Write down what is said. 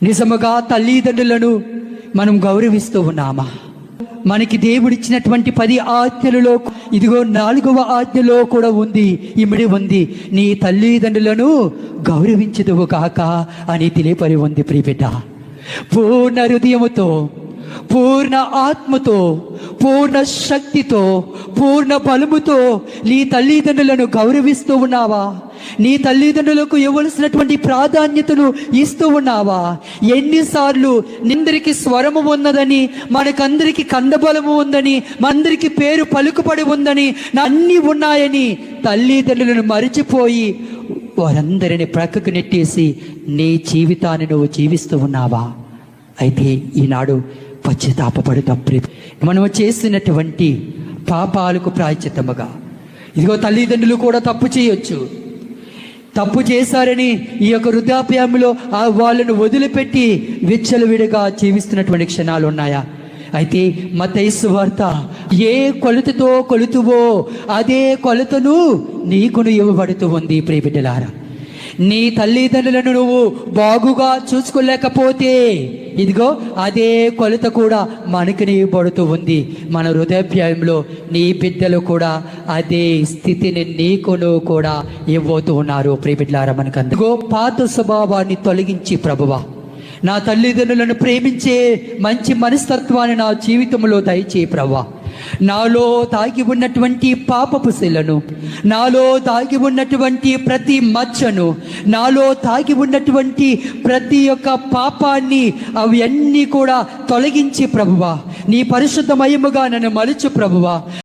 నిజముగా తల్లిదండ్రులను మనం గౌరవిస్తూ ఉన్నామా? మనకి దేవుడిచ్చినటువంటి 10 ఆజ్ఞలలో ఇదిగో 4వ ఆజ్ఞలో కూడా ఉంది, ఇమిడి ఉంది, నీ తల్లిదండ్రులను గౌరవించుదువు కాక అని తెలియపరి ఉంది. ప్రియబిడ్డ, పూర్ణ హృదయముతో, పూర్ణ ఆత్మతో, పూర్ణ శక్తితో, పూర్ణ బలముతో నీ తల్లిదండ్రులను గౌరవిస్తూ ఉన్నావా? నీ తల్లిదండ్రులకు ఇవ్వవలసినటువంటి ప్రాధాన్యతను ఇస్తూ ఉన్నావా? ఎన్నిసార్లు నిందరికి స్వరము ఉన్నదని, మనకందరికి కండబలము ఉందని, మనందరికి పేరు పలుకుపడి ఉందని, అన్నీ ఉన్నాయని తల్లిదండ్రులను మరిచిపోయి వారందరిని ప్రక్కకు నెట్టేసి నీ జీవితాన్ని నువ్వు జీవిస్తూ ఉన్నావా? అయితే ఈనాడు పశ్చాత్తాపపడతాం. మనము చేసినటువంటి పాపాలకు ప్రాయశ్చిత్తముగా ఇదిగో తల్లిదండ్రులు కూడా తప్పు చేయొచ్చు. తప్పు చేశారని ఈ యొక్క వృద్ధాప్యంలో వాళ్ళను వదిలిపెట్టి విచ్చలవిడిగా జీవిస్తున్నటువంటి క్షణాలు ఉన్నాయా? అయితే మత్తయి సువార్త, ఏ కొలతతో కొలుతువో అదే కొలతను నీకును ఇవ్వబడుతూ ఉంది. ప్రియబిడ్డలారా, నీ తల్లిదండ్రులను నువ్వు బాగుగా చూసుకోలేకపోతే ఇదిగో అదే కొలత కూడా మనకి ఇవ్వబడుతూ ఉంది. మన హృదయాభ్యాయంలో నీ బిడ్డలు కూడా అదే స్థితిని నీకును కూడా ఇవ్వబోతూ ఉన్నారు. ప్రియబిడ్డలారా, మనకు అందుకో పాత స్వభావాన్ని తొలగించి, ప్రభువా నా తల్లిదండ్రులను ప్రేమించే మంచి మనస్తత్వాన్ని నా జీవితంలో దయచేయి ప్రభువా. నాలో దాగి ఉన్నటువంటి పాపపు శిలను, నాలో దాగి ఉన్నటువంటి ప్రతి మచ్చను, నాలో దాగి ఉన్నటువంటి ప్రతి ఒక్క పాపాన్ని అవన్నీ కూడా తొలగించి ప్రభువా, నీ పరిశుద్ధమయముగా నన్ను మలుచు ప్రభువా.